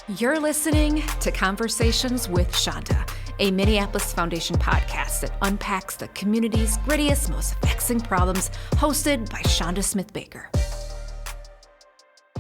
You're listening to Conversations with Chanda, a Minneapolis Foundation podcast that unpacks the community's grittiest, most vexing problems, hosted by Chanda Smith Baker.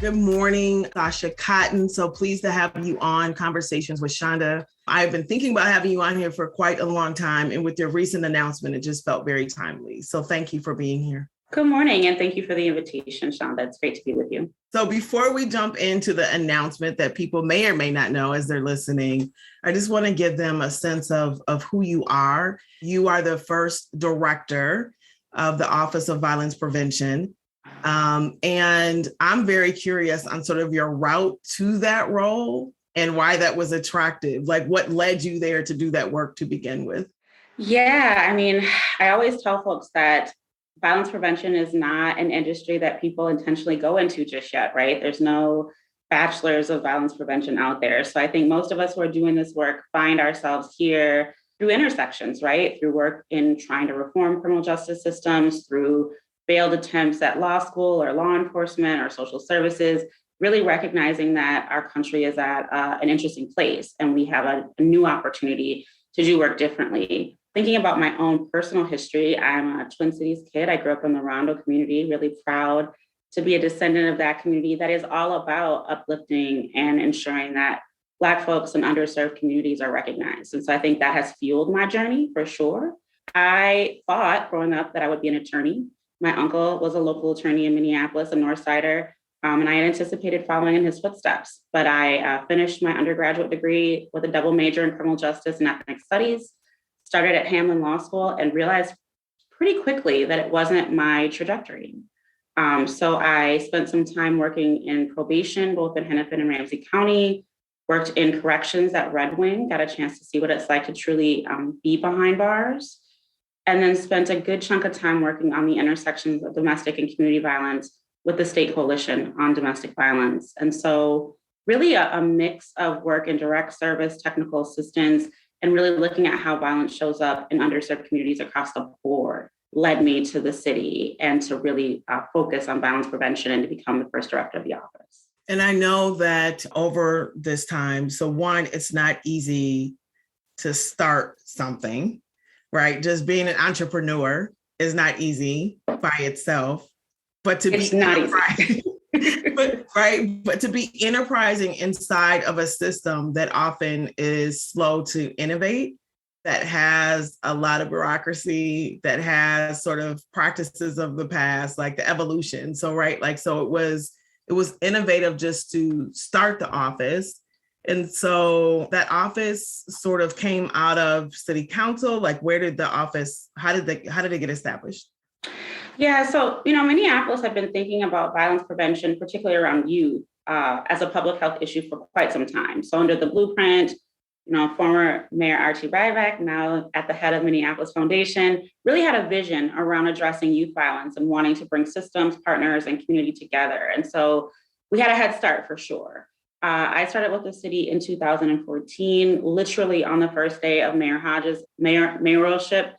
Good morning, Sasha Cotton. So pleased to have you on Conversations with Chanda. I've been thinking about having you on here for quite a long time, and with your recent announcement, it just felt very timely. So thank you for being here. Good morning, and thank you for the invitation, Chanda. It's great to be with you. So before we jump into the announcement that people may or may not know as they're listening, I just want to give them a sense of who you are. You are the first director of the Office of Violence Prevention. And I'm very curious on sort of your route to that role and why that was attractive. Like, what led you there to do that work to begin with? Yeah, I always tell folks that violence prevention is not an industry that people intentionally go into just yet, right? There's no bachelors of violence prevention out there. So I think most of us who are doing this work find ourselves here through intersections, right? Through work in trying to reform criminal justice systems, through failed attempts at law school or law enforcement or social services, really recognizing that our country is at an interesting place and we have a new opportunity to do work differently. Thinking about my own personal history, I'm a Twin Cities kid. I grew up in the Rondo community, really proud to be a descendant of that community that is all about uplifting and ensuring that Black folks and underserved communities are recognized. And so I think that has fueled my journey for sure. I thought growing up that I would be an attorney. My uncle was a local attorney in Minneapolis, a North Sider, and I had anticipated following in his footsteps. But I finished my undergraduate degree with a double major in criminal justice and ethnic studies, started at Hamlin Law School, and realized pretty quickly that it wasn't my trajectory. So I spent some time working in probation, both in Hennepin and Ramsey County, worked in corrections at Red Wing, got a chance to see what it's like to truly be behind bars, and then spent a good chunk of time working on the intersections of domestic and community violence with the State Coalition on Domestic Violence. And so really a mix of work in direct service, technical assistance, and really looking at how violence shows up in underserved communities across the board led me to the city and to really focus on violence prevention and to become the first director of the office. And I know that over this time, so one, it's not easy to start something, right? Just being an entrepreneur is not easy by itself, but to it's be not easy. But to be enterprising inside of a system that often is slow to innovate, that has a lot of bureaucracy, that has sort of practices of the past, like the evolution. So, right, like, so it was innovative just to start the office. And so that office sort of came out of city council. Like, where did the office, how did it get established? Yeah, so, Minneapolis had been thinking about violence prevention, particularly around youth, as a public health issue for quite some time. So under the blueprint, former Mayor Archie Ryback, now at the head of Minneapolis Foundation, really had a vision around addressing youth violence and wanting to bring systems, partners, and community together. And so we had a head start for sure. I started with the city in 2014, literally on the first day of Mayor Hodges' mayoralship.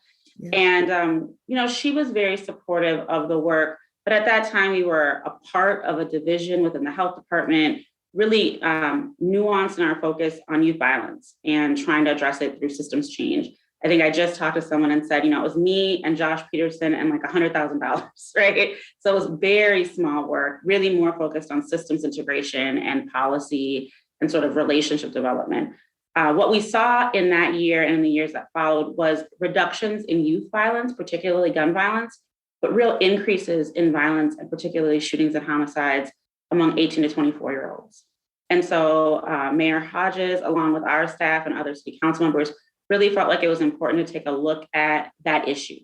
And, she was very supportive of the work. But at that time, we were a part of a division within the health department, really nuanced in our focus on youth violence and trying to address it through systems change. I think I just talked to someone and said, it was me and Josh Peterson and like $100,000, right? So it was very small work, really more focused on systems integration and policy and sort of relationship development. What we saw in that year and in the years that followed was reductions in youth violence, particularly gun violence, but real increases in violence and particularly shootings and homicides among 18 to 24-year-olds. And so Mayor Hodges, along with our staff and other city council members, really felt like it was important to take a look at that issue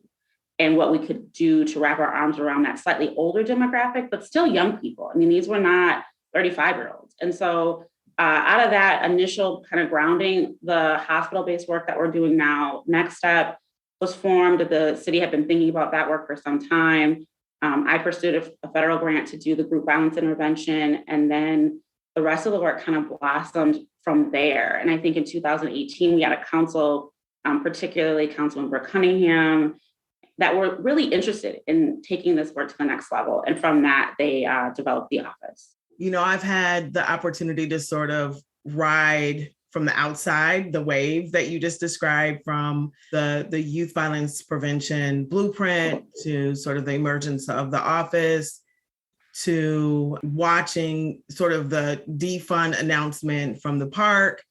and what we could do to wrap our arms around that slightly older demographic, but still young people. These were not 35-year-olds. And so out of that initial kind of grounding, the hospital-based work that we're doing now, Next Step, was formed. The city had been thinking about that work for some time. I pursued a federal grant to do the group violence intervention, and then the rest of the work kind of blossomed from there. And I think in 2018, we had a council, particularly Councilmember Cunningham, that were really interested in taking this work to the next level. And from that, they developed the office. I've had the opportunity to sort of ride from the outside, the wave that you just described from the youth violence prevention blueprint to sort of the emergence of the office to watching sort of the defund announcement from the park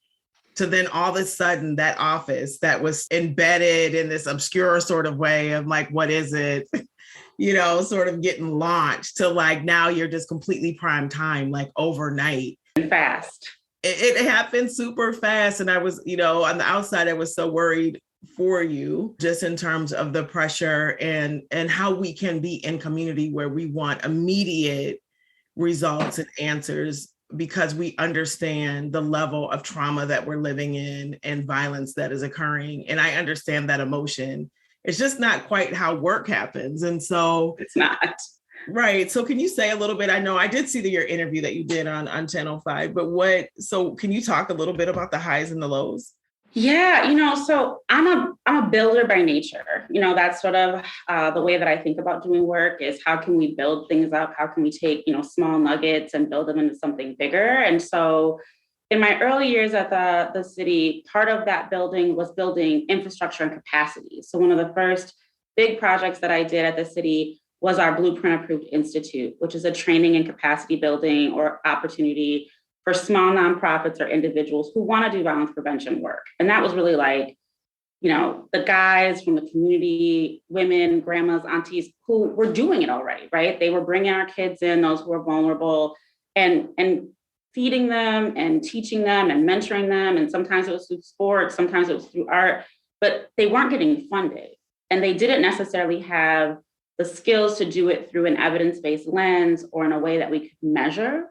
to then all of a sudden that office that was embedded in this obscure sort of way of like, what is it? Sort of getting launched to like, now you're just completely prime time, like overnight. Fast. It happened super fast. And I was, on the outside, I was so worried for you just in terms of the pressure and how we can be in community where we want immediate results and answers because we understand the level of trauma that we're living in and violence that is occurring. And I understand that emotion. It's just not quite how work happens. And so it's not. Right. So can you say a little bit, I know I did see your interview that you did on Channel 5, but can you talk a little bit about the highs and the lows? Yeah, so I'm a builder by nature. That's sort of the way that I think about doing work is how can we build things up? How can we take, small nuggets and build them into something bigger? And so in my early years at the city, part of that building was building infrastructure and capacity. So one of the first big projects that I did at the city was our Blueprint Approved Institute, which is a training and capacity building or opportunity for small nonprofits or individuals who want to do violence prevention work. And that was really like, the guys from the community, women, grandmas, aunties, who were doing it already, right? They were bringing our kids in, those who were vulnerable, and feeding them and teaching them and mentoring them. And sometimes it was through sports, sometimes it was through art, but they weren't getting funded. And they didn't necessarily have the skills to do it through an evidence-based lens or in a way that we could measure.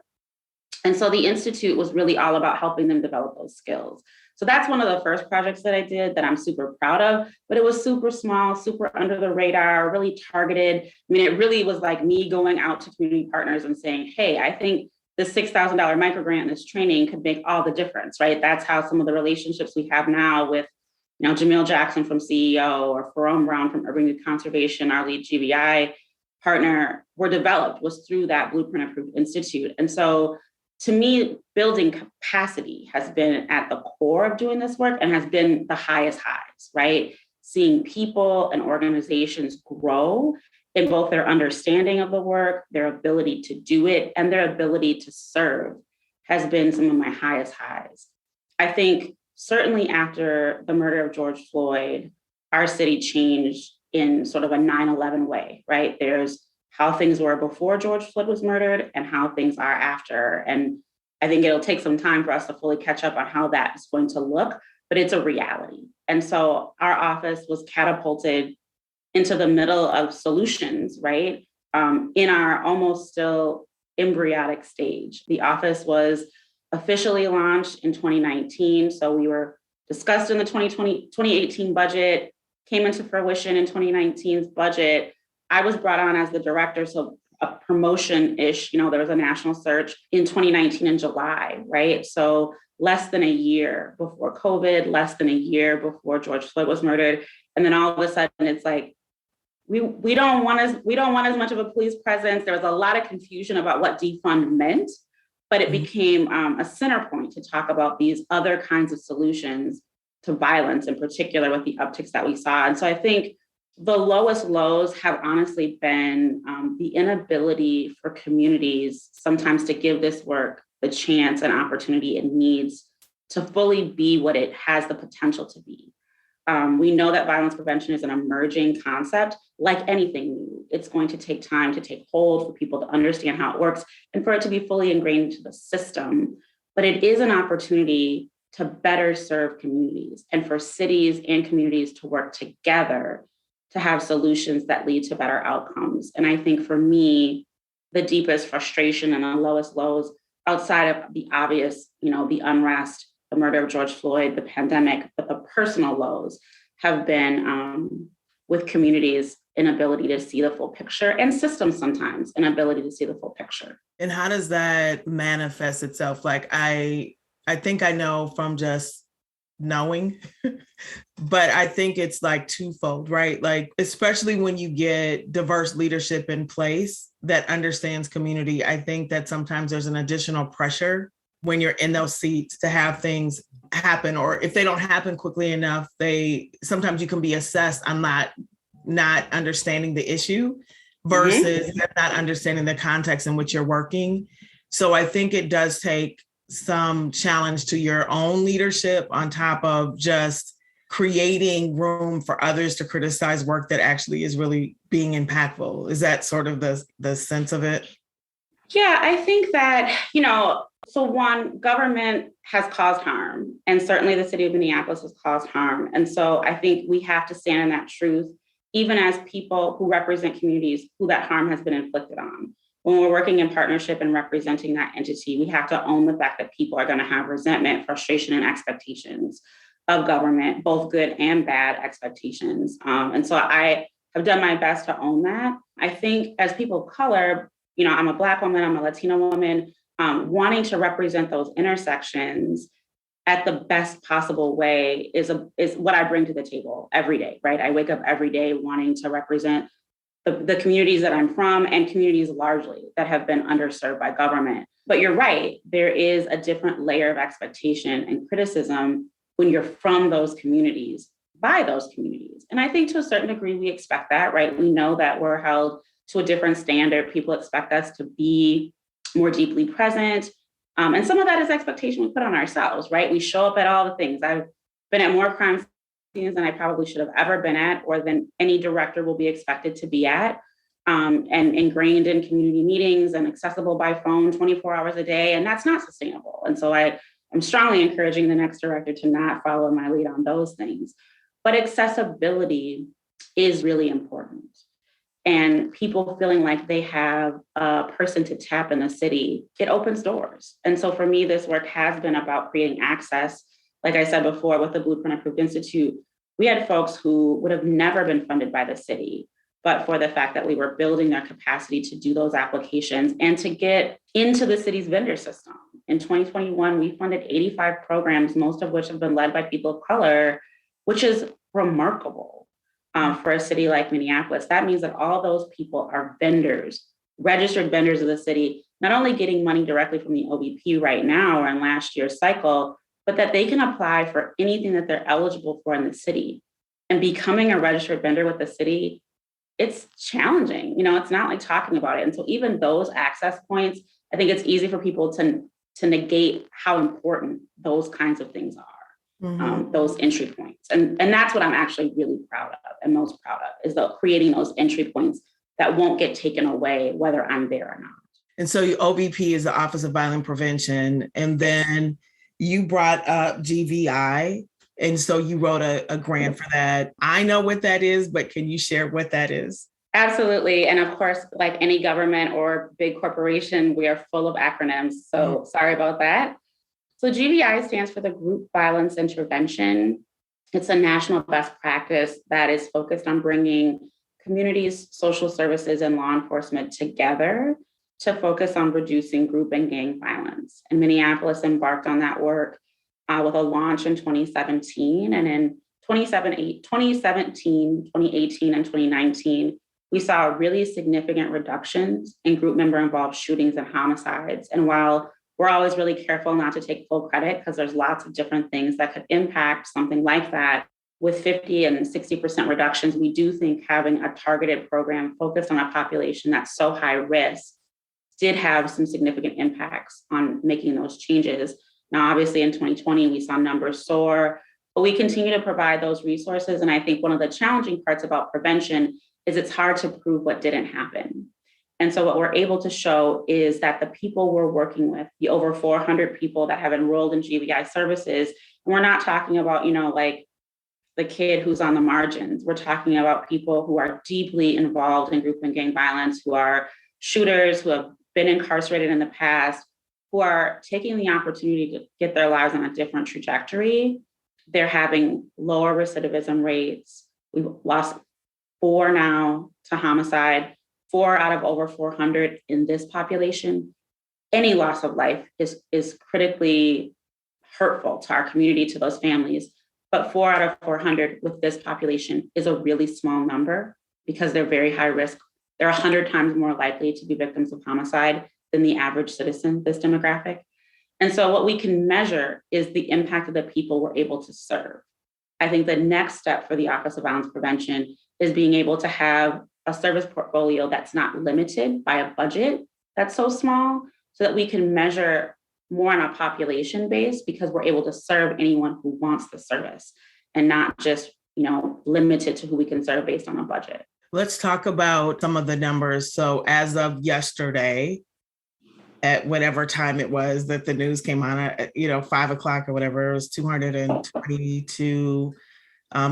And so the Institute was really all about helping them develop those skills. So that's one of the first projects that I did that I'm super proud of, but it was super small, super under the radar, really targeted. I mean, it really was like me going out to community partners and saying, hey, I think this $6,000 microgrant in this training could make all the difference, right? That's how some of the relationships we have now with Jamil Jackson from CEO or Ferone Brown from Urban Youth Conservation, our lead GBI partner, were developed, was through that Blueprint Approved Institute. And so to me, building capacity has been at the core of doing this work and has been the highest highs, right? Seeing people and organizations grow in both their understanding of the work, their ability to do it, and their ability to serve has been some of my highest highs. I think certainly after the murder of George Floyd, our city changed in sort of a 9/11 way, right? There's how things were before George Floyd was murdered and how things are after. And I think it'll take some time for us to fully catch up on how that is going to look, but it's a reality. And so our office was catapulted into the middle of solutions, right? In our almost still embryonic stage. The office was officially launched in 2019. So we were discussed in the 2018 budget, came into fruition in 2019's budget. I was brought on as the director, so a promotion-ish, there was a national search in 2019 in July, right? So less than a year before COVID, less than a year before George Floyd was murdered. And then all of a sudden it's like, we don't want as much of a police presence. There was a lot of confusion about what defund meant, but it became a center point to talk about these other kinds of solutions to violence, in particular with the upticks that we saw. And so I think the lowest lows have honestly been the inability for communities sometimes to give this work the chance and opportunity it needs to fully be what it has the potential to be. We know that violence prevention is an emerging concept. Like anything new, it's going to take time to take hold, for people to understand how it works, and for it to be fully ingrained into the system. But it is an opportunity to better serve communities and for cities and communities to work together to have solutions that lead to better outcomes. And I think for me, the deepest frustration and the lowest lows outside of the obvious, the unrest, the murder of George Floyd, the pandemic, but the personal lows have been with communities' inability to see the full picture and systems sometimes inability to see the full picture. And how does that manifest itself? Like, I think I know from just knowing, but I think it's like twofold, right? Like, especially when you get diverse leadership in place that understands community, I think that sometimes there's an additional pressure when you're in those seats to have things happen, or if they don't happen quickly enough, sometimes you can be assessed on not understanding the issue versus not understanding the context in which you're working. So I think it does take some challenge to your own leadership on top of just creating room for others to criticize work that actually is really being impactful. Is that sort of the sense of it? Yeah, I think that, so one, government has caused harm, and certainly the city of Minneapolis has caused harm. And so I think we have to stand in that truth, even as people who represent communities who that harm has been inflicted on. When we're working in partnership and representing that entity, we have to own the fact that people are going to have resentment, frustration, and expectations of government, both good and bad expectations. And so I have done my best to own that. I think as people of color, I'm a Black woman, I'm a Latina woman, wanting to represent those intersections at the best possible way is what I bring to the table every day, right? I wake up every day wanting to represent the communities that I'm from and communities largely that have been underserved by government. But you're right, there is a different layer of expectation and criticism when you're from those communities, by those communities. And I think to a certain degree, we expect that, right? We know that we're held to a different standard. People expect us to be more deeply present. And some of that is expectation we put on ourselves, right? We show up at all the things. I've been at more crime scenes than I probably should have ever been at, or than any director will be expected to be at, and ingrained in community meetings and accessible by phone 24 hours a day. And that's not sustainable. And so I'm strongly encouraging the next director to not follow my lead on those things. But accessibility is really important. And people feeling like they have a person to tap in the city, it opens doors. And so for me, this work has been about creating access. Like I said before, with the Blueprint Approved Institute, we had folks who would have never been funded by the city, but for the fact that we were building their capacity to do those applications and to get into the city's vendor system. In 2021, we funded 85 programs, most of which have been led by people of color, which is remarkable. For a city like Minneapolis. That means that all those people are vendors, registered vendors of the city, not only getting money directly from the OBP right now or in last year's cycle, but that they can apply for anything that they're eligible for in the city. And becoming a registered vendor with the city, it's challenging. It's not like talking about it. And so even those access points, I think it's easy for people to negate how important those kinds of things are. Those entry points. And that's what I'm actually really proud of and most proud of, is creating those entry points that won't get taken away whether I'm there or not. And so your OBP is the Office of Violence Prevention. And then you brought up GVI. And so you wrote a grant for that. I know what that is, but can you share what that is? Absolutely. And of course, like any government or big corporation, we are full of acronyms. So sorry about that. So GVI stands for the Group Violence Intervention. It's a national best practice that is focused on bringing communities, social services, and law enforcement together to focus on reducing group and gang violence. And Minneapolis embarked on that work with a launch in 2017. And in 2017, 2018, and 2019, we saw really significant reductions in group member involved shootings and homicides. And while we're always really careful not to take full credit because there's lots of different things that could impact something like that. With 50 and 60% reductions, we do think having a targeted program focused on a population that's so high risk did have some significant impacts on making those changes. Now, obviously in 2020, we saw numbers soar, but we continue to provide those resources. And I think one of the challenging parts about prevention is it's hard to prove what didn't happen. And so what we're able to show is that the people we're working with, the over 400 people that have enrolled in GVI services, and we're not talking about, like the kid who's on the margins. We're talking about people who are deeply involved in group and gang violence, who are shooters, who have been incarcerated in the past, who are taking the opportunity to get their lives on a different trajectory. They're having lower recidivism rates. We've lost 4 now to homicide. 4 out of over 400 in this population. Any loss of life is critically hurtful to our community, to those families. But 4 out of 400 with this population is a really small number because they're very high risk. They're 100 times more likely to be victims of homicide than the average citizen, this demographic. And so what we can measure is the impact of the people we're able to serve. I think the next step for the Office of Violence Prevention is being able to have a service portfolio that's not limited by a budget that's so small, so that we can measure more on a population base, because we're able to serve anyone who wants the service and not just, limited to who we can serve based on a budget. Let's talk about some of the numbers. So as of yesterday, at whatever time it was that the news came on at 5:00 or whatever, it was 222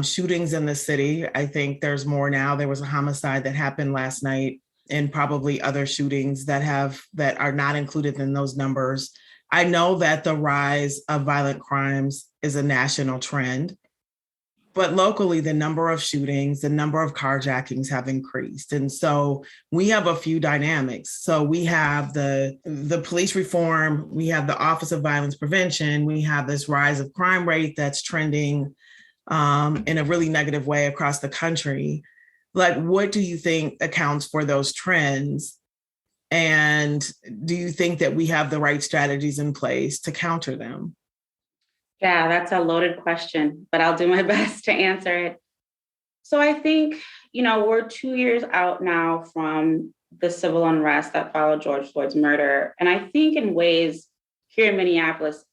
shootings in the city. I think there's more now. There was a homicide that happened last night, and probably other shootings that are not included in those numbers. I know that the rise of violent crimes is a national trend, but locally, the number of shootings, the number of carjackings have increased. And so we have a few dynamics. So we have the police reform, we have the Office of Violence Prevention, we have this rise of crime rate that's trending in a really negative way across the country. Like, what do you think accounts for those trends? And do you think that we have the right strategies in place to counter them? Yeah, that's a loaded question, but I'll do my best to answer it. So I think, we're 2 years out now from the civil unrest that followed George Floyd's murder. And I think in ways here in Minneapolis,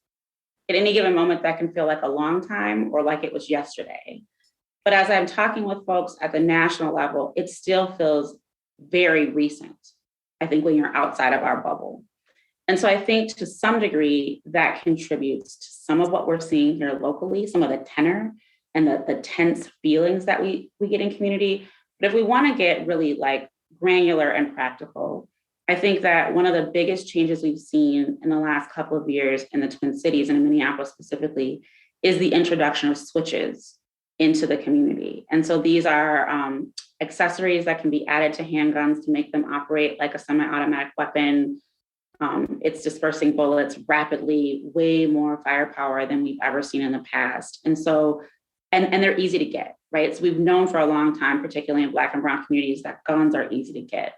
at any given moment, that can feel like a long time or like it was yesterday. But as I'm talking with folks at the national level, it still feels very recent, I think, when you're outside of our bubble. And so I think to some degree that contributes to some of what we're seeing here locally, some of the tenor and the tense feelings that we get in community. But if we want to get really granular and practical, I think that one of the biggest changes we've seen in the last couple of years in the Twin Cities and in Minneapolis specifically is the introduction of switches into the community. And so these are accessories that can be added to handguns to make them operate like a semi-automatic weapon. It's dispersing bullets rapidly, way more firepower than we've ever seen in the past. And so, and they're easy to get, right? So we've known for a long time, particularly in Black and Brown communities, that guns are easy to get.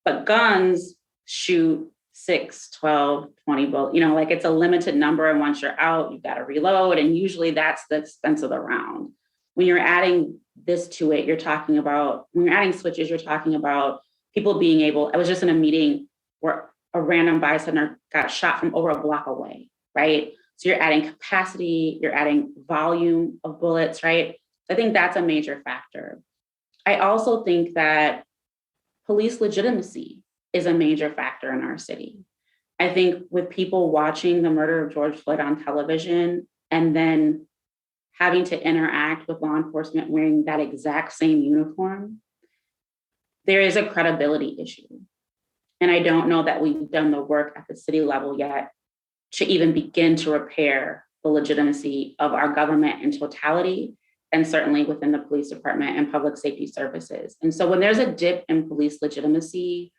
But guns shoot 6, 12, 20 bullets, it's a limited number. And once you're out, you've got to reload. And usually that's the expense of the round. When you're adding this to it, when you're adding switches, you're talking about people being able, I was just in a meeting where a random bystander got shot from over a block away, right? So you're adding capacity, you're adding volume of bullets, right? I think that's a major factor. I also think that police legitimacy is a major factor in our city. I think with people watching the murder of George Floyd on television and then having to interact with law enforcement wearing that exact same uniform, there is a credibility issue. And I don't know that we've done the work at the city level yet to even begin to repair the legitimacy of our government in totality, and certainly within the police department and public safety services. And so when there's a dip in police legitimacy,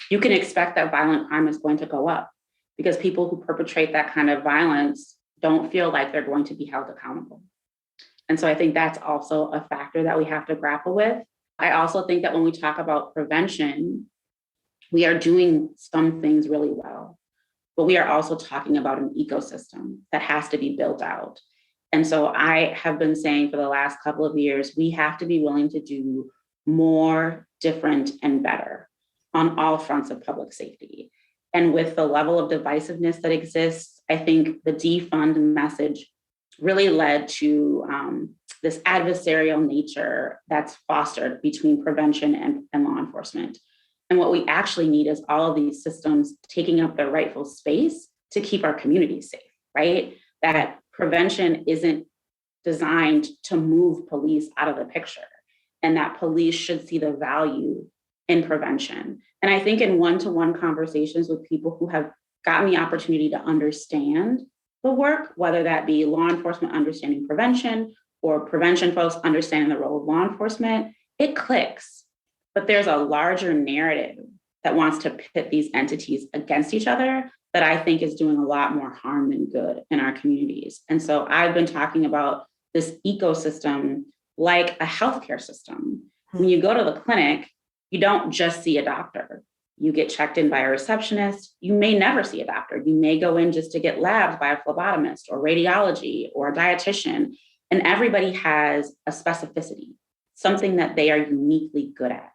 you can expect that violent crime is going to go up, because people who perpetrate that kind of violence don't feel like they're going to be held accountable. And so I think that's also a factor that we have to grapple with. I also think that when we talk about prevention, we are doing some things really well, but we are also talking about an ecosystem that has to be built out. And so I have been saying for the last couple of years, we have to be willing to do more, different, and better on all fronts of public safety. And with the level of divisiveness that exists, I think the defund message really led to this adversarial nature that's fostered between prevention and law enforcement. And what we actually need is all of these systems taking up their rightful space to keep our communities safe, right? That prevention isn't designed to move police out of the picture, and that police should see the value in prevention. And I think in one-to-one conversations with people who have gotten the opportunity to understand the work, whether that be law enforcement understanding prevention or prevention folks understanding the role of law enforcement, it clicks. But there's a larger narrative that wants to pit these entities against each other that I think is doing a lot more harm than good in our communities. And so I've been talking about this ecosystem like a healthcare system. When you go to the clinic, you don't just see a doctor. you get checked in by a receptionist, you may never see a doctor. You may go in just to get labs by a phlebotomist or radiology or a dietitian, and everybody has a specificity, something that they are uniquely good at.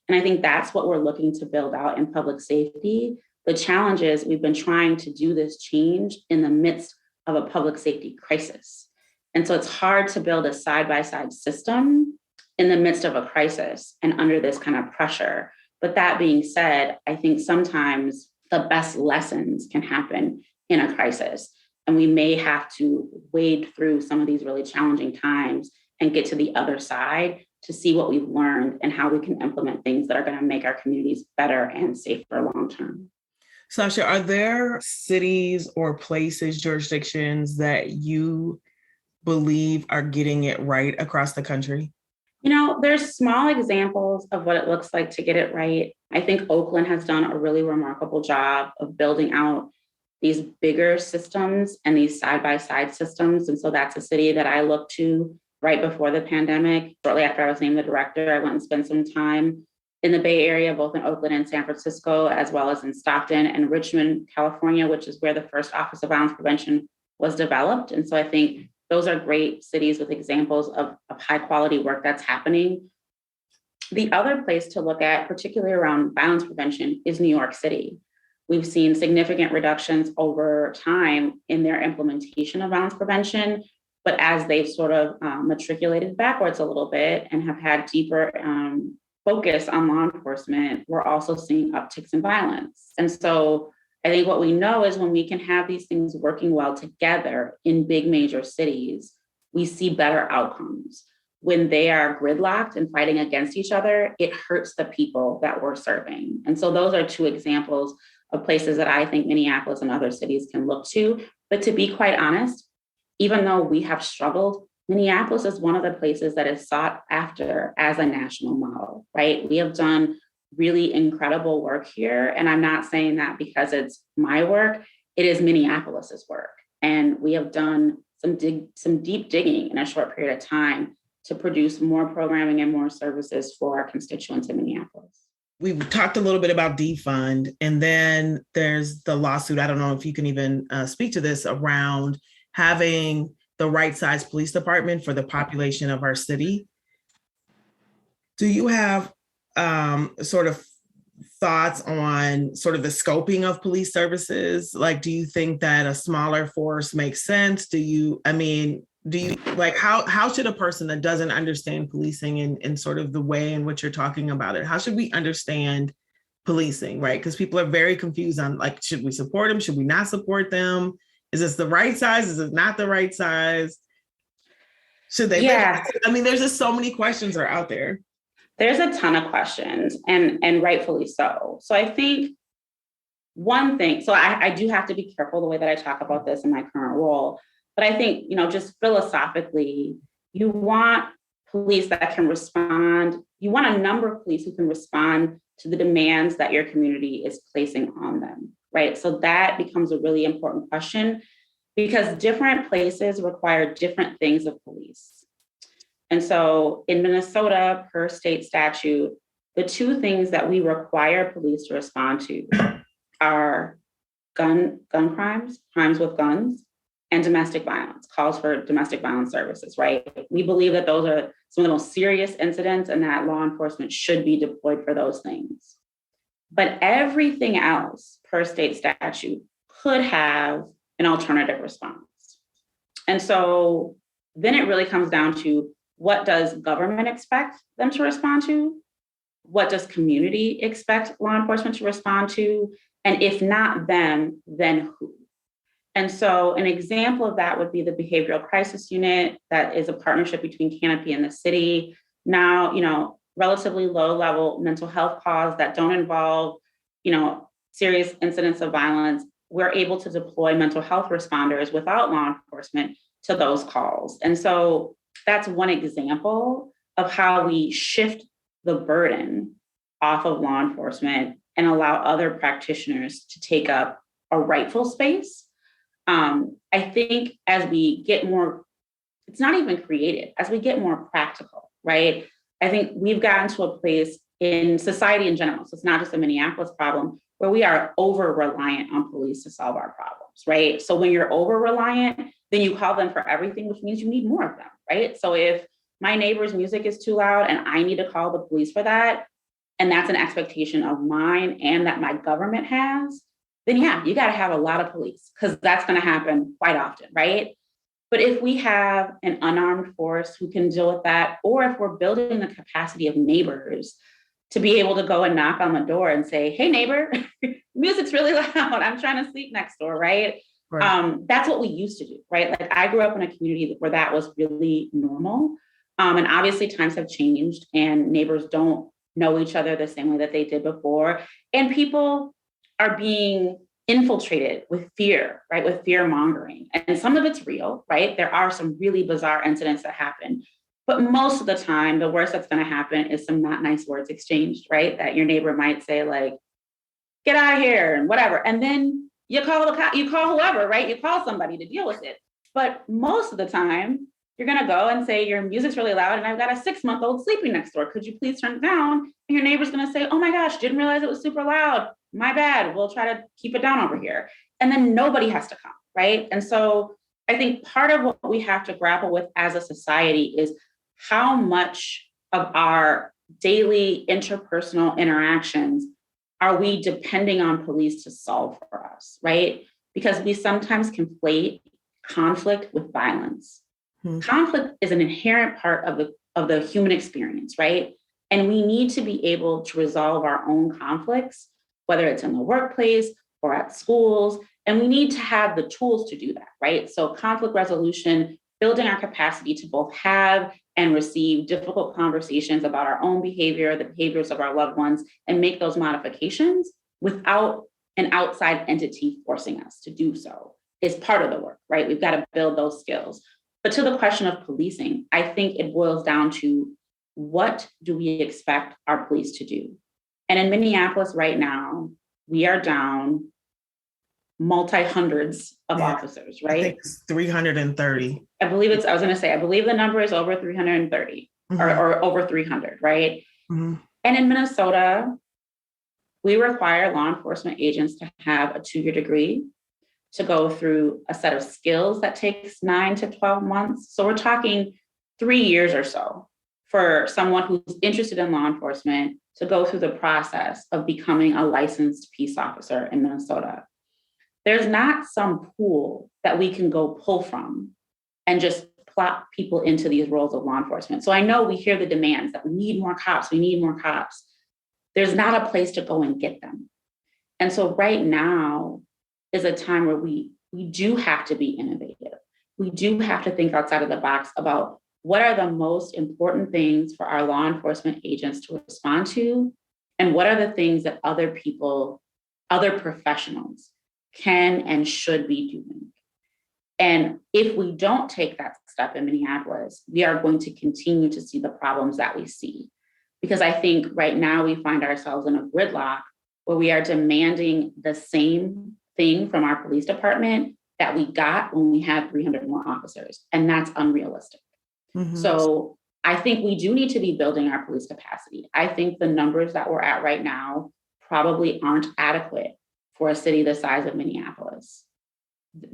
And I think that's what we're looking to build out in public safety. The challenge is we've been trying to do this change in the midst of a public safety crisis. And so it's hard to build a side-by-side system in the midst of a crisis and under this kind of pressure. But that being said, I think sometimes the best lessons can happen in a crisis. And we may have to wade through some of these really challenging times and get to the other side to see what we've learned and how we can implement things that are going to make our communities better and safer long-term. Sasha, are there cities or places, jurisdictions that you believe are getting it right across the country? There's small examples of what it looks like to get it right. I think Oakland has done a really remarkable job of building out these bigger systems and these side-by-side systems. And so that's a city that I looked to right before the pandemic. Shortly after I was named the director, I went and spent some time in the Bay Area, both in Oakland and San Francisco, as well as in Stockton and Richmond, California, which is where the first Office of Violence Prevention was developed. And so I think those are great cities with examples of high quality work that's happening. The other place to look at, particularly around violence prevention, is New York City. We've seen significant reductions over time in their implementation of violence prevention, but as they've sort of matriculated backwards a little bit and have had deeper focus on law enforcement, we're also seeing upticks in violence. And so I think what we know is when we can have these things working well together in big major cities, we see better outcomes. When they are gridlocked and fighting against each other, it hurts the people that we're serving. And so those are two examples of places that I think Minneapolis and other cities can look to. But to be quite honest, even though we have struggled, Minneapolis is one of the places that is sought after as a national model, right? We have done really incredible work here. And I'm not saying that because it's my work, it is Minneapolis's work. And we have done some deep digging in a short period of time to produce more programming and more services for our constituents in Minneapolis. We've talked a little bit about defund, and then there's the lawsuit. I don't know if you can even speak to this around having the right size police department for the population of our city. Do you have sort of thoughts on sort of the scoping of police services? Like, do you think that a smaller force makes sense? Do you like how should a person that doesn't understand policing in sort of the way in which you're talking about it, how should we understand policing, right? Because people are very confused on like, should we support them? Should we not support them? Is this the right size? Is it not the right size? Should they? Yeah. There's just so many questions are out there. There's a ton of questions and rightfully so. So I think one thing, so I do have to be careful the way that I talk about this in my current role, but I think, just philosophically, you want police that can respond. You want a number of police who can respond to the demands that your community is placing on them, right? So that becomes a really important question because different places require different things of police. And so in Minnesota, per state statute, the two things that we require police to respond to are gun crimes, crimes with guns, and domestic violence, calls for domestic violence services, right? We believe that those are some of the most serious incidents and that law enforcement should be deployed for those things. But everything else per state statute could have an alternative response. And so then it really comes down to, what does government expect them to respond to? What does community expect law enforcement to respond to? And if not them, then who? And so an example of that would be the Behavioral Crisis Unit that is a partnership between Canopy and the city. Now, relatively low level mental health calls that don't involve, serious incidents of violence, we're able to deploy mental health responders without law enforcement to those calls. And so that's one example of how we shift the burden off of law enforcement and allow other practitioners to take up a rightful space. I think as we get more, it's not even creative, as we get more practical, right? I think we've gotten to a place in society in general, so it's not just a Minneapolis problem, where we are over-reliant on police to solve our problems, right? So when you're over-reliant, then you call them for everything, which means you need more of them, right? So if my neighbor's music is too loud and I need to call the police for that, and that's an expectation of mine and that my government has, then yeah, you got to have a lot of police, because that's going to happen quite often, right? But if we have an unarmed force who can deal with that, or if we're building the capacity of neighbors to be able to go and knock on the door and say, hey, neighbor, music's really loud, I'm trying to sleep next door, right? That's what we used to do, right? Like I grew up in a community where that was really normal. And obviously times have changed and neighbors don't know each other the same way that they did before. And people are being infiltrated with fear, right? With fear mongering. And some of it's real, right? There are some really bizarre incidents that happen. But most of the time, the worst that's going to happen is some not nice words exchanged, right? That your neighbor might say like, get out of here and whatever. And then you call you call whoever, right? You call somebody to deal with it. But most of the time, you're going to go and say, your music's really loud and I've got a 6-month-old sleeping next door. Could you please turn it down? And your neighbor's going to say, oh my gosh, didn't realize it was super loud. My bad. We'll try to keep it down over here. And then nobody has to come, right? And so I think part of what we have to grapple with as a society is how much of our daily interpersonal interactions are we depending on police to solve for us, right? Because we sometimes conflate conflict with violence. Conflict is an inherent part of the human experience, right? And we need to be able to resolve our own conflicts, whether it's in the workplace or at schools, and we need to have the tools to do that, right? So conflict resolution, building our capacity to both have and receive difficult conversations about our own behavior, the behaviors of our loved ones, and make those modifications without an outside entity forcing us to do so is part of the work, right? We've got to build those skills. But to the question of policing, I think it boils down to what do we expect our police to do? And in Minneapolis right now, we are down multi-hundreds of officers, right? I think it's 330. I believe the number is over 330 or over 300, right? And in Minnesota, we require law enforcement agents to have a 2-year degree, to go through a set of skills that takes 9 to 12 months. So we're talking 3 years or so for someone who's interested in law enforcement to go through the process of becoming a licensed peace officer in Minnesota. There's not some pool that we can go pull from and just plop people into these roles of law enforcement. So I know we hear the demands that we need more cops. There's not a place to go and get them. And so right now is a time where we do have to be innovative. We do have to think outside of the box about what are the most important things for our law enforcement agents to respond to, and what are the things that other people, other professionals can and should be doing. And if we don't take that step in Minneapolis, we are going to continue to see the problems that we see. Because I think right now we find ourselves in a gridlock where we are demanding the same thing from our police department that we got when we had 300 more officers. And that's unrealistic. So I think we do need to be building our police capacity. I think the numbers that we're at right now probably aren't adequate for a city the size of Minneapolis,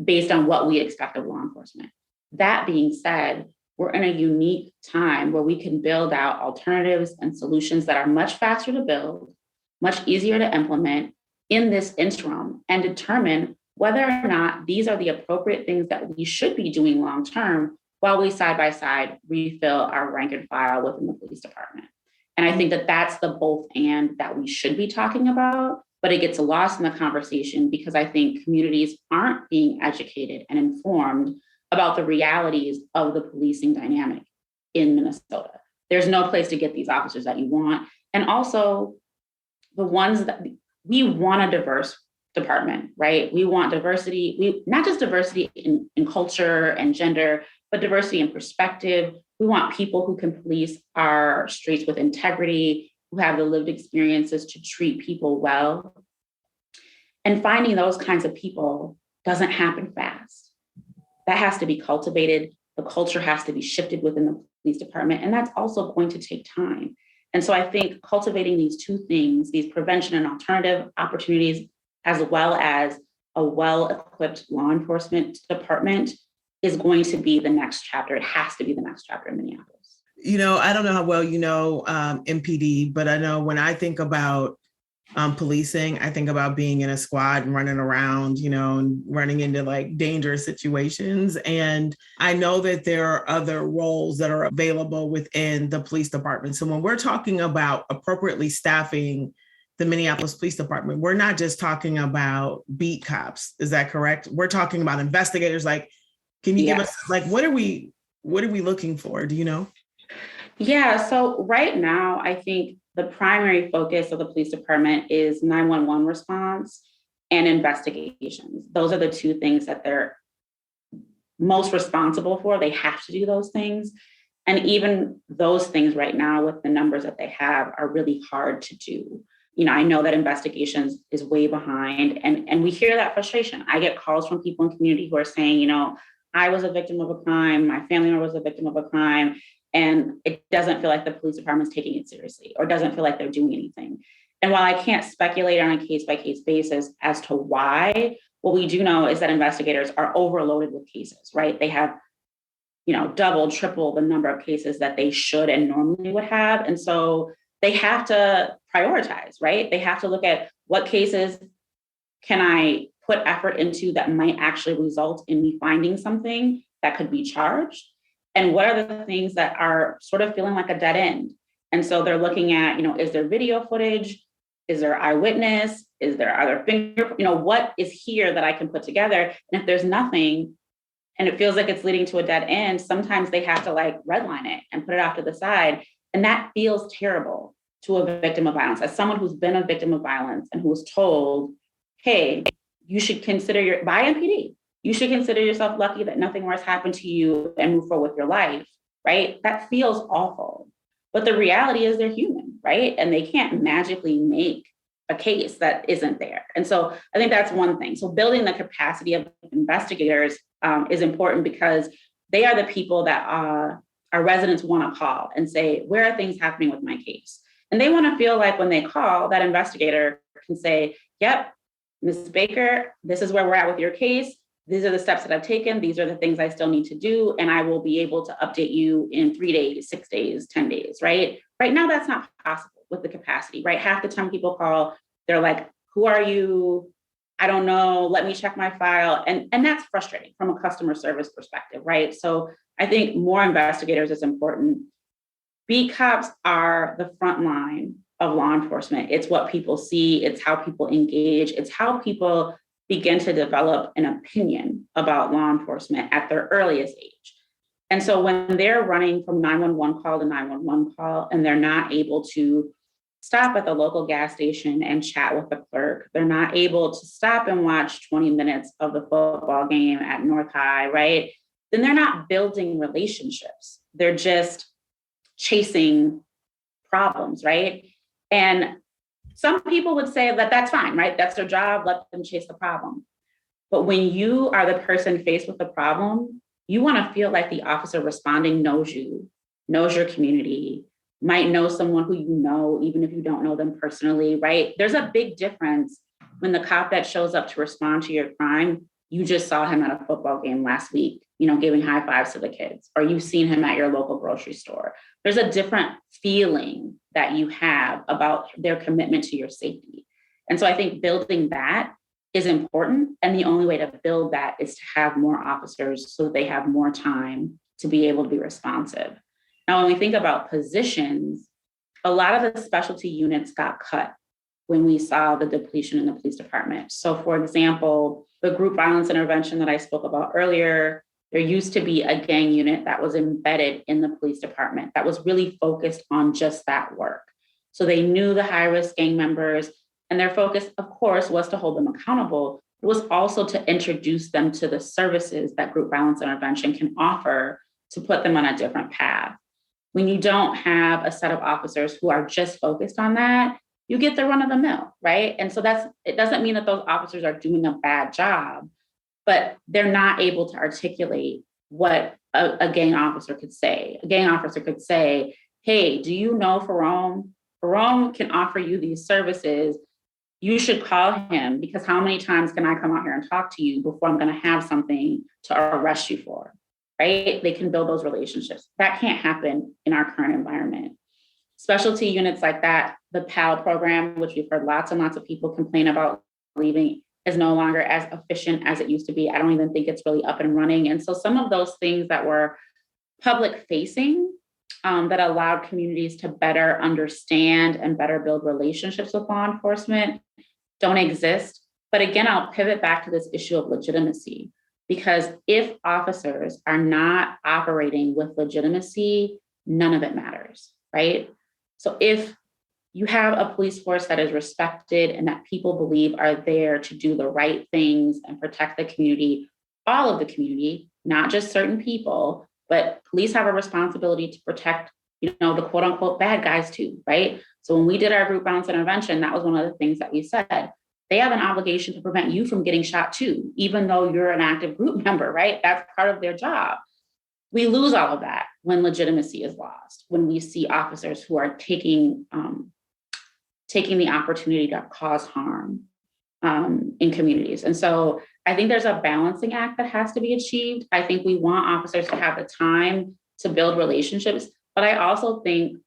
based on what we expect of law enforcement. That being said, we're in a unique time where we can build out alternatives and solutions that are much faster to build, much easier to implement in this interim, and determine whether or not these are the appropriate things that we should be doing long-term while we side by side refill our rank and file within the police department. And I think that that's the both and that we should be talking about, but it gets lost in the conversation because I think communities aren't being educated and informed about the realities of the policing dynamic in Minnesota. There's no place to get these officers that you want. And also the ones that we want a diverse department, right? We want diversity, not just diversity in culture and gender, but diversity in perspective. We want people who can police our streets with integrity, who have the lived experiences to treat people well. And finding those kinds of people doesn't happen fast. That has to be cultivated. The culture has to be shifted within the police department. And that's also going to take time. And so I think cultivating these two things, these prevention and alternative opportunities, as well as a well-equipped law enforcement department, is going to be the next chapter. It has to be the next chapter in Minneapolis. I don't know how well you know MPD, but I know when I think about policing, I think about being in a squad and running around, and running into like dangerous situations. And I know that there are other roles that are available within the police department. So when we're talking about appropriately staffing the Minneapolis Police Department, we're not just talking about beat cops. Is that correct? We're talking about investigators. Like, can you give us, like, what are we looking for? Do you know? Yeah, so right now, I think the primary focus of the police department is 911 response and investigations. Those are the two things that they're most responsible for. They have to do those things. And even those things right now, with the numbers that they have, are really hard to do. I know that investigations is way behind, and we hear that frustration. I get calls from people in the community who are saying, I was a victim of a crime, my family member was a victim of a crime, and it doesn't feel like the police department's taking it seriously, or doesn't feel like they're doing anything. And while I can't speculate on a case-by-case basis as to why, what we do know is that investigators are overloaded with cases, right? They have, double, triple the number of cases that they should and normally would have. And so they have to prioritize, right? They have to look at what cases can I put effort into that might actually result in me finding something that could be charged, and what are the things that are sort of feeling like a dead end. And so they're looking at, is there video footage? Is there eyewitness? Is there other what is here that I can put together? And if there's nothing, and it feels like it's leading to a dead end, sometimes they have to like redline it and put it off to the side. And that feels terrible to a victim of violence. As someone who's been a victim of violence and who was told, hey, you should consider by MPD, you should consider yourself lucky that nothing worse happened to you and move forward with your life, right? That feels awful. But the reality is they're human, right? And they can't magically make a case that isn't there. And so I think that's one thing. So building the capacity of investigators is important, because they are the people that our residents want to call and say, where are things happening with my case? And they want to feel like when they call, that investigator can say, yep, Ms. Baker, this is where we're at with your case. These are the steps that I've taken. These are the things I still need to do. And I will be able to update you in 3 days, 6 days, 10 days, right? Right now, that's not possible with the capacity, right? Half the time people call, they're like, who are you? I don't know. Let me check my file. And that's frustrating from a customer service perspective, right? So I think more investigators is important. Beat cops are the front line of law enforcement. It's what people see. It's how people engage. It's how people begin to develop an opinion about law enforcement at their earliest age. And so when they're running from 911 call to 911 call, and they're not able to stop at the local gas station and chat with the clerk, they're not able to stop and watch 20 minutes of the football game at North High, right? Then they're not building relationships. They're just chasing problems, right? And some people would say that that's fine, right? That's their job, let them chase the problem. But when you are the person faced with the problem, you want to feel like the officer responding knows you, knows your community, might know someone who you know, even if you don't know them personally, right? There's a big difference when the cop that shows up to respond to your crime, you just saw him at a football game last week, giving high fives to the kids, or you've seen him at your local grocery store. There's a different feeling that you have about their commitment to your safety. And so I think building that is important. And the only way to build that is to have more officers so that they have more time to be able to be responsive. Now, when we think about positions, a lot of the specialty units got cut when we saw the depletion in the police department. So for example, the group violence intervention that I spoke about earlier, there used to be a gang unit that was embedded in the police department that was really focused on just that work. So they knew the high-risk gang members, and their focus, of course, was to hold them accountable. It was also to introduce them to the services that group violence intervention can offer to put them on a different path. When you don't have a set of officers who are just focused on that, you get the run of the mill, right? And so it doesn't mean that those officers are doing a bad job, but they're not able to articulate what a gang officer could say. A gang officer could say, hey, do you know Ferome? Ferome can offer you these services. You should call him, because how many times can I come out here and talk to you before I'm going to have something to arrest you for, right? They can build those relationships. That can't happen in our current environment. Specialty units like that, the PAL program, which we've heard lots and lots of people complain about leaving, is no longer as efficient as it used to be. I don't even think it's really up and running. And so some of those things that were public facing, that allowed communities to better understand and better build relationships with law enforcement, don't exist. But again, I'll pivot back to this issue of legitimacy, because if officers are not operating with legitimacy, none of it matters, right? So if you have a police force that is respected and that people believe are there to do the right things and protect the community, all of the community, not just certain people, but police have a responsibility to protect, the quote unquote bad guys too, right? So when we did our group violence intervention, that was one of the things that we said. They have an obligation to prevent you from getting shot too, even though you're an active group member, right? That's part of their job. We lose all of that when legitimacy is lost, when we see officers who are taking the opportunity to cause harm in communities. And so I think there's a balancing act that has to be achieved. I think we want officers to have the time to build relationships, but I also think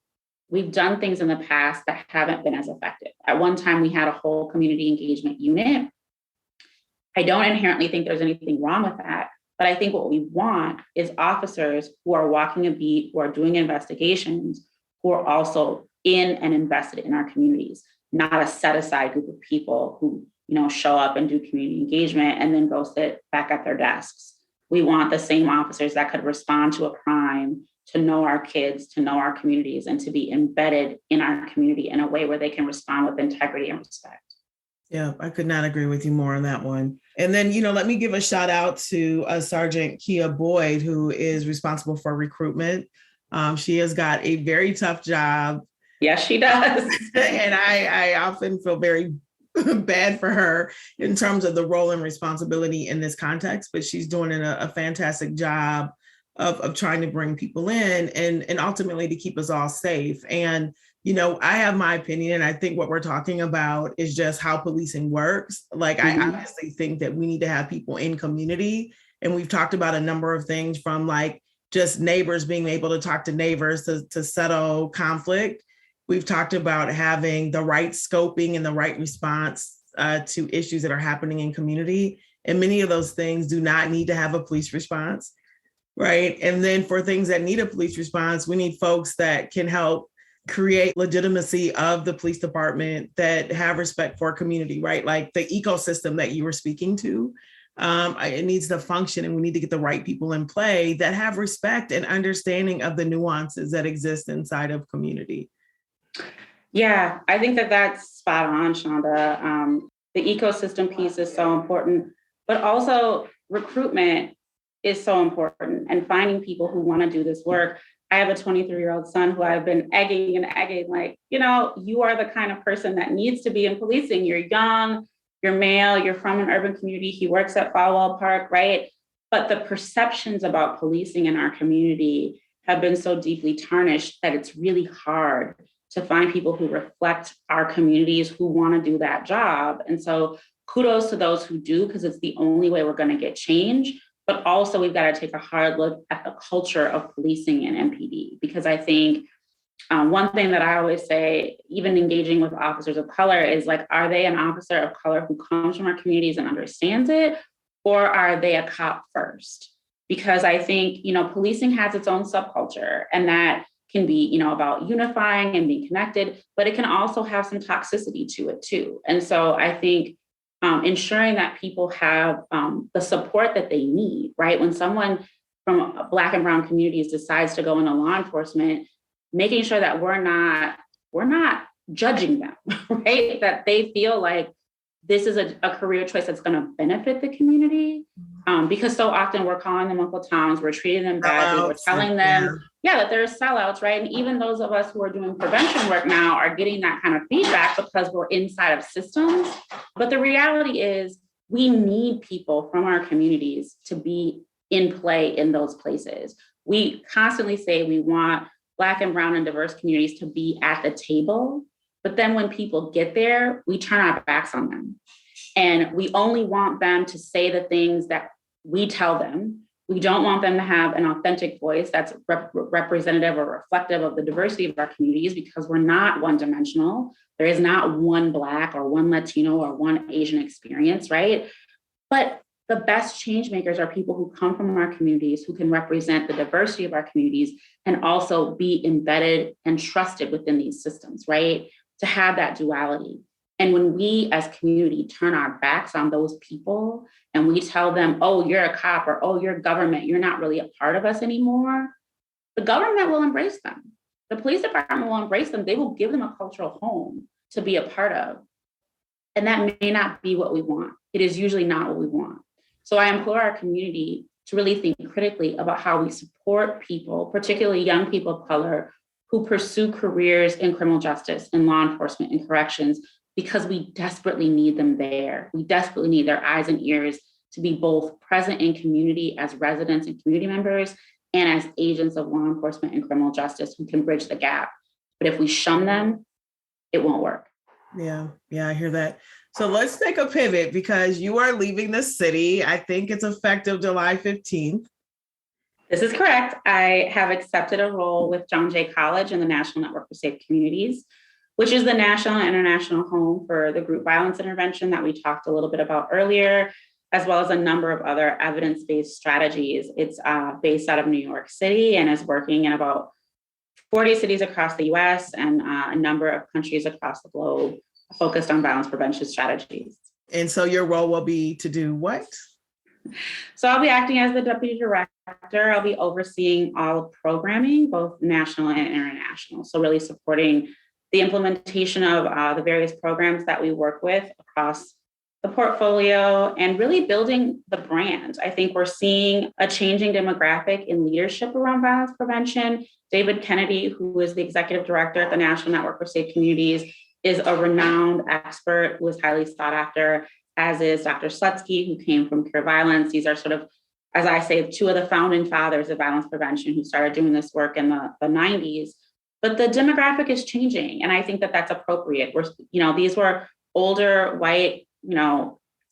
we've done things in the past that haven't been as effective. At one time, we had a whole community engagement unit. I don't inherently think there's anything wrong with that, but I think what we want is officers who are walking a beat, who are doing investigations, who are also in and invested in our communities, not a set aside group of people who show up and do community engagement and then go sit back at their desks. We want the same officers that could respond to a crime, to know our kids, to know our communities, and to be embedded in our community in a way where they can respond with integrity and respect. Yeah, I could not agree with you more on that one. And then, let me give a shout out to Sergeant Kia Boyd, who is responsible for recruitment. She has got a very tough job. Yes, she does. And I often feel very bad for her in terms of the role and responsibility in this context, but she's doing a fantastic job of trying to bring people in and ultimately to keep us all safe. And, I have my opinion, and I think what we're talking about is just how policing works. Like, I honestly think that we need to have people in community. And we've talked about a number of things, from like just neighbors being able to talk to neighbors to settle conflict. We've talked about having the right scoping and the right response to issues that are happening in community. And many of those things do not need to have a police response, right? And then for things that need a police response, we need folks that can help create legitimacy of the police department, that have respect for community, right? Like the ecosystem that you were speaking to, it needs to function, and we need to get the right people in play that have respect and understanding of the nuances that exist inside of community. Yeah, I think that's spot on, Chanda. The ecosystem piece is so important, but also recruitment is so important, and finding people who want to do this work. I have a 23-year-old son who I've been egging, like, you are the kind of person that needs to be in policing. You're young, you're male, you're from an urban community. He works at Falwell Park, right? But the perceptions about policing in our community have been so deeply tarnished that it's really hard to find people who reflect our communities, who want to do that job. And so kudos to those who do, because it's the only way we're going to get change. But also we've got to take a hard look at the culture of policing and MPD, because I think one thing that I always say, even engaging with officers of color, is like, are they an officer of color who comes from our communities and understands it? Or are they a cop first? Because I think, policing has its own subculture, and that can be, about unifying and being connected, but it can also have some toxicity to it too. And so I think ensuring that people have the support that they need, right? When someone from Black and Brown communities decides to go into law enforcement, making sure that we're not judging them, right? That they feel like this is a career choice that's going to benefit the community. Because so often we're calling them Uncle Toms, we're treating them badly, we're telling them, that they're sellouts, right? And even those of us who are doing prevention work now are getting that kind of feedback because we're inside of systems. But the reality is we need people from our communities to be in play in those places. We constantly say we want Black and brown and diverse communities to be at the table. But then when people get there, we turn our backs on them. And we only want them to say the things that we tell them. We don't want them to have an authentic voice that's representative or reflective of the diversity of our communities, because we're not one-dimensional. There is not one Black or one Latino or one Asian experience, right? But the best change makers are people who come from our communities, who can represent the diversity of our communities and also be embedded and trusted within these systems, right? To have that duality. And when we as community turn our backs on those people and we tell them, oh, you're a cop, or oh, you're government, you're not really a part of us anymore, the government will embrace them. The police department will embrace them. They will give them a cultural home to be a part of. And that may not be what we want. It is usually not what we want. So I implore our community to really think critically about how we support people, particularly young people of color, who pursue careers in criminal justice, in law enforcement, and corrections, because we desperately need them there. We desperately need their eyes and ears to be both present in community as residents and community members and as agents of law enforcement and criminal justice who can bridge the gap. But if we shun them, it won't work. Yeah, I hear that. So let's take a pivot, because you are leaving the city. I think it's effective July 15th. This is correct. I have accepted a role with John Jay College in the National Network for Safe Communities, which is the national and international home for the group violence intervention that we talked a little bit about earlier, as well as a number of other evidence-based strategies. It's based out of New York City and is working in about 40 cities across the US and a number of countries across the globe, focused on violence prevention strategies. And so your role will be to do what? So I'll be acting as the deputy director. I'll be overseeing all programming, both national and international. So really supporting the implementation of the various programs that we work with across the portfolio and really building the brand. I think we're seeing a changing demographic in leadership around violence prevention. David Kennedy, who is the executive director at the National Network for Safe Communities, is a renowned expert who is highly sought after, as is Dr. Slutsky, who came from Cure Violence. These are sort of, as I say, two of the founding fathers of violence prevention who started doing this work in the 90s. But the demographic is changing, and I think that that's appropriate. These were older, white,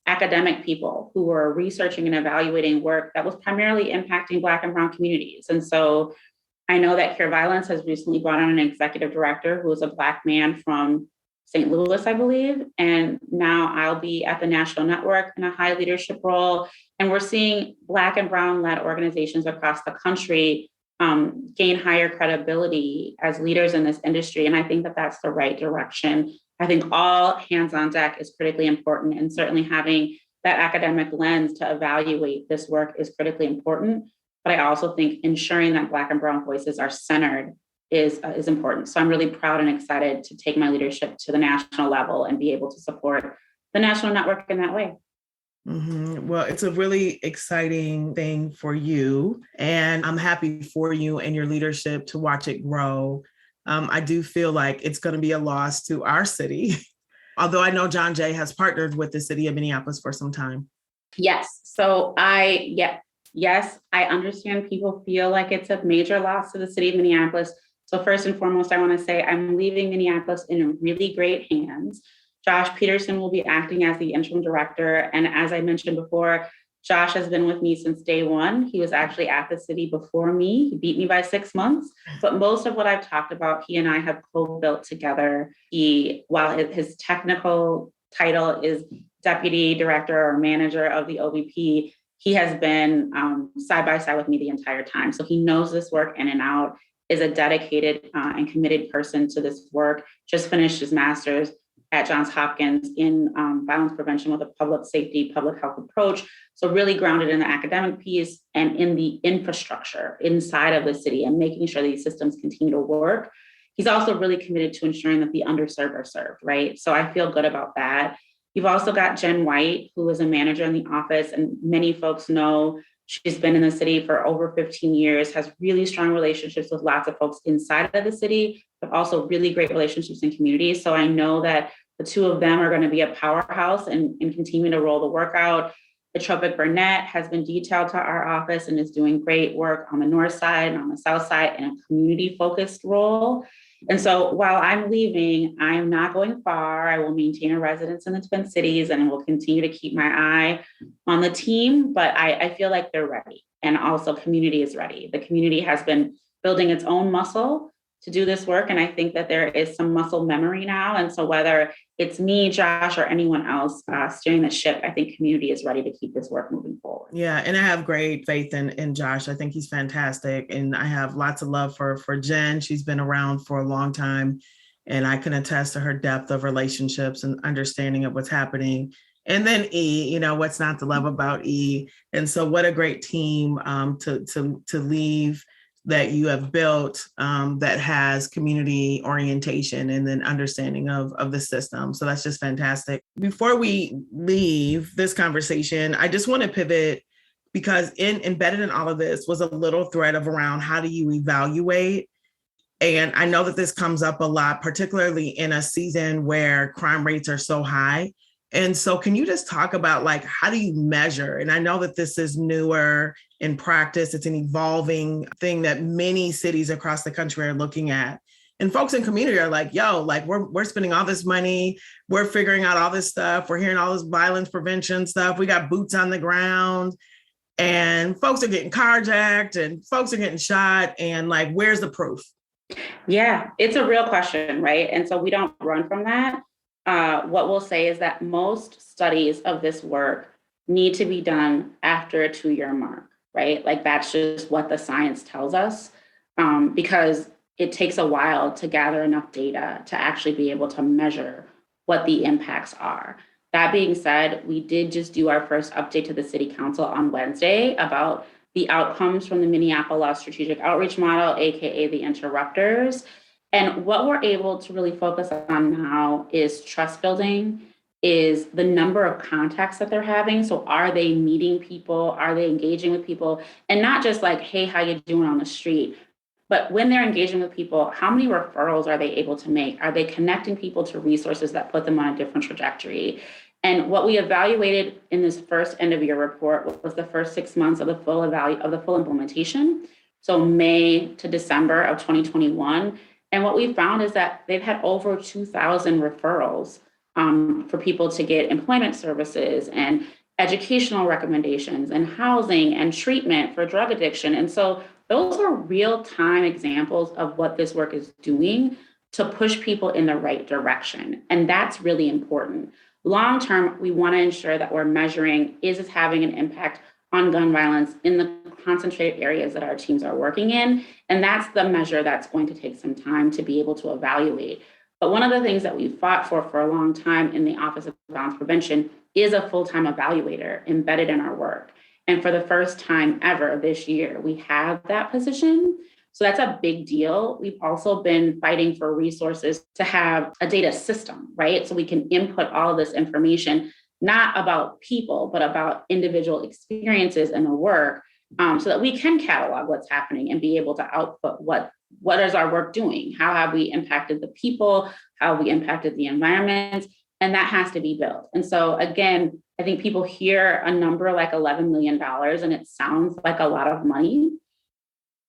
academic people who were researching and evaluating work that was primarily impacting Black and brown communities. And so I know that Cure Violence has recently brought on an executive director who is a Black man from St. Louis, I believe. And now I'll be at the National Network in a high leadership role. And we're seeing Black and brown-led organizations across the country gain higher credibility as leaders in this industry. And I think that that's the right direction. I think all hands on deck is critically important, and certainly having that academic lens to evaluate this work is critically important. But I also think ensuring that Black and brown voices are centered is important. So I'm really proud and excited to take my leadership to the national level and be able to support the national network in that way. Mm-hmm. Well, it's a really exciting thing for you, and I'm happy for you and your leadership to watch it grow. I do feel like it's going to be a loss to our city, although I know John Jay has partnered with the city of Minneapolis for some time. Yes. So yes, I understand people feel like it's a major loss to the city of Minneapolis. So first and foremost, I want to say I'm leaving Minneapolis in really great hands. Josh Peterson will be acting as the interim director. And as I mentioned before, Josh has been with me since day one. He was actually at the city before me. He beat me by 6 months. But most of what I've talked about, he and I have co-built together. While his technical title is deputy director or manager of the OVP, he has been side by side with me the entire time. So he knows this work in and out, is a dedicated and committed person to this work, just finished his master's at Johns Hopkins in violence prevention with a public safety, public health approach. So really grounded in the academic piece and in the infrastructure inside of the city and making sure these systems continue to work. He's also really committed to ensuring that the underserved are served, right? So I feel good about that. You've also got Jen White, who is a manager in the office, and many folks know she's been in the city for over 15 years, has really strong relationships with lots of folks inside of the city, but also really great relationships in communities. So I know that the two of them are going to be a powerhouse and continue to roll the work out. Petrovic Burnett has been detailed to our office and is doing great work on the north side and on the south side in a community-focused role. And so while I'm leaving, I'm not going far. I will maintain a residence in the Twin Cities and will continue to keep my eye on the team, but I feel like they're ready. And also community is ready. The community has been building its own muscle to do this work. And I think that there is some muscle memory now. And so whether it's me, Josh, or anyone else steering the ship, I think community is ready to keep this work moving forward. Yeah, and I have great faith in Josh. I think he's fantastic. And I have lots of love for Jen. She's been around for a long time. And I can attest to her depth of relationships and understanding of what's happening. And then E, what's not to love about E. And so what a great team to leave that you have built that has community orientation and then understanding of the system. So that's just fantastic. Before we leave this conversation, I just want to pivot because embedded in all of this was a little thread of around how do you evaluate? And I know that this comes up a lot, particularly in a season where crime rates are so high. And so can you just talk about how do you measure? And I know that this is newer in practice. It's an evolving thing that many cities across the country are looking at. And folks in community are like, we're spending all this money. We're figuring out all this stuff. We're hearing all this violence prevention stuff. We got boots on the ground and folks are getting carjacked and folks are getting shot. And where's the proof? Yeah, it's a real question, right? And so we don't run from that. What we'll say is that most studies of this work need to be done after a 2-year mark, right? That's just what the science tells us, because it takes a while to gather enough data to actually be able to measure what the impacts are. That being said, we did just do our first update to the City Council on Wednesday about the outcomes from the Minneapolis Strategic Outreach Model, AKA the interrupters. And what we're able to really focus on now is trust building, is the number of contacts that they're having. So are they meeting people? Are they engaging with people? And not just hey, how you doing on the street? But when they're engaging with people, how many referrals are they able to make? Are they connecting people to resources that put them on a different trajectory? And what we evaluated in this first end of year report was the first 6 months of the full implementation. So May to December of 2021. And what we found is that they've had over 2,000 referrals for people to get employment services and educational recommendations and housing and treatment for drug addiction. And so those are real-time examples of what this work is doing to push people in the right direction. And that's really important. Long-term, we want to ensure that we're measuring, is this having an impact on gun violence in the concentrated areas that our teams are working in? And that's the measure that's going to take some time to be able to evaluate. But one of the things that we fought for a long time in the Office of Violence Prevention is a full-time evaluator embedded in our work. And for the first time ever this year, we have that position. So that's a big deal. We've also been fighting for resources to have a data system, right? So we can input all of this information, not about people, but about individual experiences and the work, so that we can catalog what's happening and be able to output what is our work doing? How have we impacted the people? How have we impacted the environment? And that has to be built. And so again, I think people hear a number like $11 million and it sounds like a lot of money.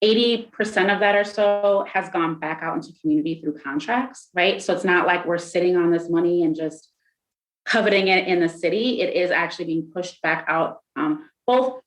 80% of that or so has gone back out into community through contracts, right? So it's not like we're sitting on this money and just coveting it in the city. It is actually being pushed back out, both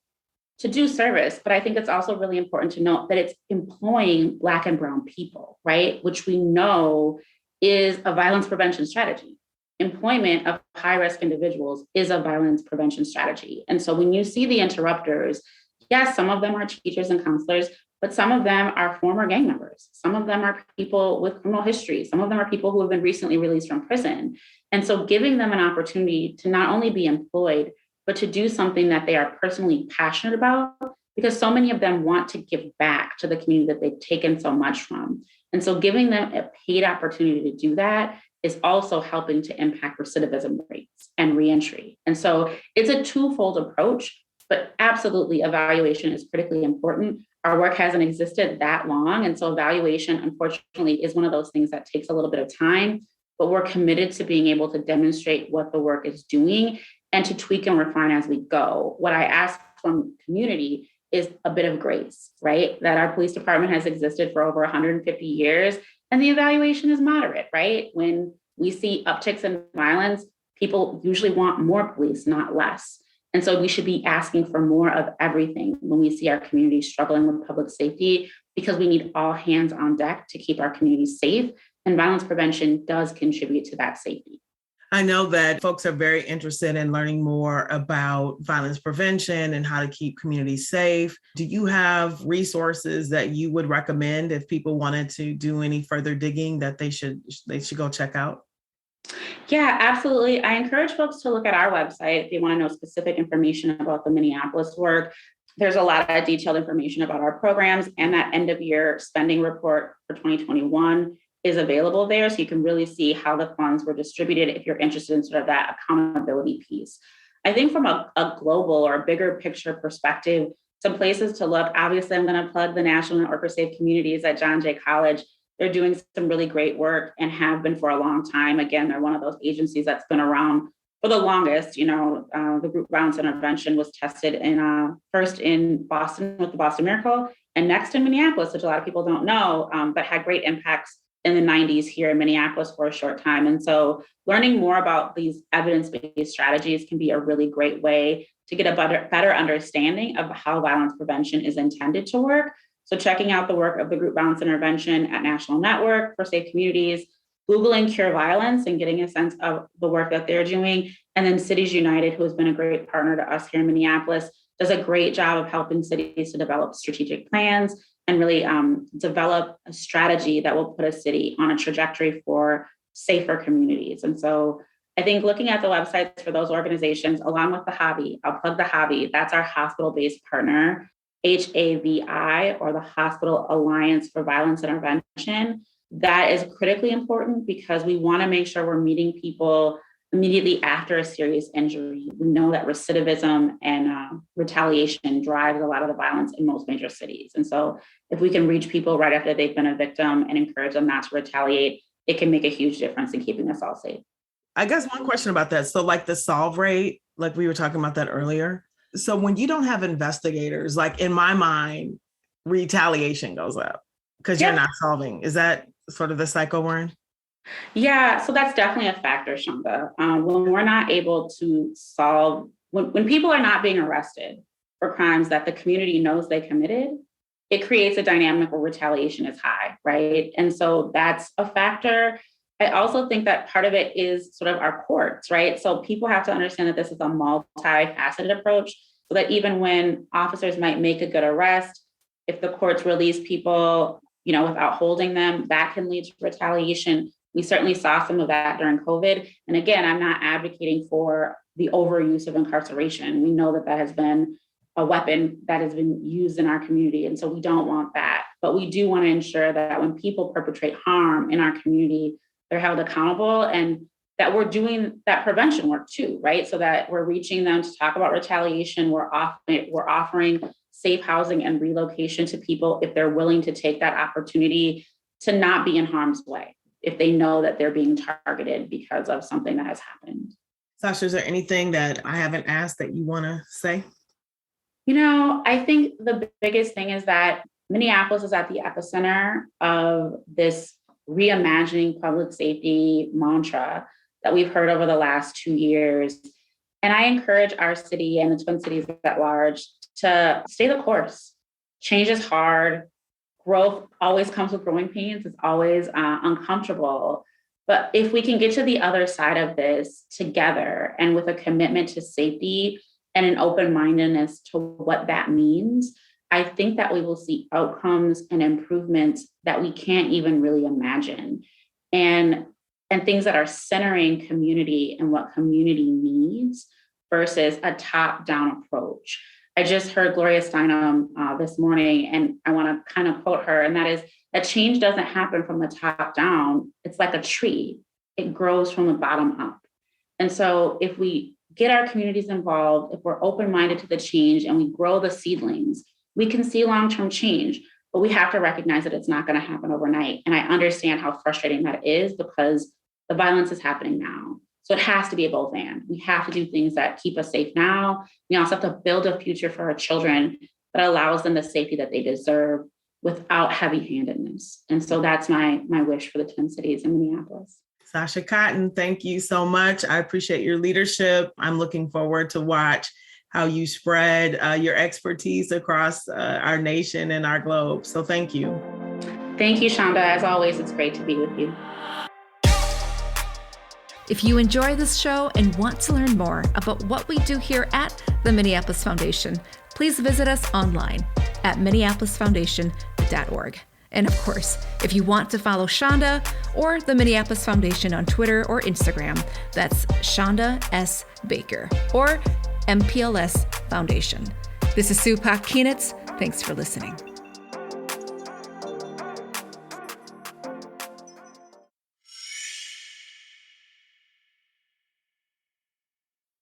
to do service, but I think it's also really important to note that it's employing Black and Brown people, right? Which we know is a violence prevention strategy. Employment of high-risk individuals is a violence prevention strategy. And so when you see the interrupters, yes, some of them are teachers and counselors, but some of them are former gang members. Some of them are people with criminal history. Some of them are people who have been recently released from prison. And so giving them an opportunity to not only be employed, but to do something that they are personally passionate about, because so many of them want to give back to the community that they've taken so much from. And so giving them a paid opportunity to do that is also helping to impact recidivism rates and reentry. And so it's a twofold approach, but absolutely evaluation is critically important. Our work hasn't existed that long. And so evaluation, unfortunately, is one of those things that takes a little bit of time, but we're committed to being able to demonstrate what the work is doing and to tweak and refine as we go. What I ask from community is a bit of grace, right? That our police department has existed for over 150 years and the evaluation is moderate, right? When we see upticks in violence, people usually want more police, not less. And so we should be asking for more of everything when we see our community struggling with public safety, because we need all hands on deck to keep our communities safe. And violence prevention does contribute to that safety. I know that folks are very interested in learning more about violence prevention and how to keep communities safe. Do you have resources that you would recommend if people wanted to do any further digging that they should go check out? Yeah, absolutely. I encourage folks to look at our website if they want to know specific information about the Minneapolis work. There's a lot of detailed information about our programs, and that end of year spending report for 2021 is available there. So you can really see how the funds were distributed if you're interested in sort of that accountability piece. I think from a global or bigger picture perspective, some places to look, obviously I'm going to plug the National Network for Safe Communities at John Jay College. They're doing some really great work and have been for a long time. Again, they're one of those agencies that's been around for the longest. The group violence intervention was tested first in Boston with the Boston Miracle and next in Minneapolis, which a lot of people don't know, but had great impacts in the 90s here in Minneapolis for a short time. And so learning more about these evidence-based strategies can be a really great way to get a better understanding of how violence prevention is intended to work. So checking out the work of the group violence intervention at National Network for Safe Communities, Googling Cure Violence and getting a sense of the work that they're doing. And then Cities United, who has been a great partner to us here in Minneapolis, does a great job of helping cities to develop strategic plans and really develop a strategy that will put a city on a trajectory for safer communities. And so I think looking at the websites for those organizations, along with the HAVI, I'll plug the HAVI, that's our hospital-based partner, HAVI, or the Hospital Alliance for Violence Intervention. That is critically important because we want to make sure we're meeting people immediately after a serious injury. We know that recidivism and retaliation drives a lot of the violence in most major cities. And so if we can reach people right after they've been a victim and encourage them not to retaliate, it can make a huge difference in keeping us all safe. I guess one question about that. So like the solve rate, like we were talking about that earlier. So when you don't have investigators, like in my mind, retaliation goes up because you're not solving. Is that sort of the cycle we're in? Yeah, so that's definitely a factor, Chanda. When we're not able to solve, when people are not being arrested for crimes that the community knows they committed, it creates a dynamic where retaliation is high, right? And so that's a factor. I also think that part of it is sort of our courts, right? So people have to understand that this is a multifaceted approach, so that even when officers might make a good arrest, if the courts release people, without holding them, that can lead to retaliation. We certainly saw some of that during COVID. And again, I'm not advocating for the overuse of incarceration. We know that that has been a weapon that has been used in our community. And so we don't want that. But we do want to ensure that when people perpetrate harm in our community, they're held accountable and that we're doing that prevention work too, right? So that we're reaching them to talk about retaliation. We're offering safe housing and relocation to people if they're willing to take that opportunity to not be in harm's way, if they know that they're being targeted because of something that has happened. Sasha, is there anything that I haven't asked that you want to say? I think the biggest thing is that Minneapolis is at the epicenter of this reimagining public safety mantra that we've heard over the last 2 years. And I encourage our city and the Twin Cities at large to stay the course. Change is hard. Growth always comes with growing pains. It's always uncomfortable. But if we can get to the other side of this together and with a commitment to safety and an open-mindedness to what that means, I think that we will see outcomes and improvements that we can't even really imagine. And things that are centering community and what community needs versus a top-down approach. I just heard Gloria Steinem this morning, and I want to kind of quote her, and that is that change doesn't happen from the top down. It's like a tree. It grows from the bottom up. And so if we get our communities involved, if we're open-minded to the change and we grow the seedlings, we can see long-term change, but we have to recognize that it's not going to happen overnight. And I understand how frustrating that is because the violence is happening now. So it has to be a both and. We have to do things that keep us safe now. We also have to build a future for our children that allows them the safety that they deserve without heavy-handedness. And so that's my wish for the Twin Cities and Minneapolis. Sasha Cotton, thank you so much. I appreciate your leadership. I'm looking forward to watch how you spread your expertise across our nation and our globe. So thank you. Thank you, Chanda. As always, it's great to be with you. If you enjoy this show and want to learn more about what we do here at the Minneapolis Foundation, please visit us online at minneapolisfoundation.org. And of course, if you want to follow Chanda or the Minneapolis Foundation on Twitter or Instagram, that's Chanda S. Baker or MPLS Foundation. This is Sue Pak-Kienitz. Thanks for listening.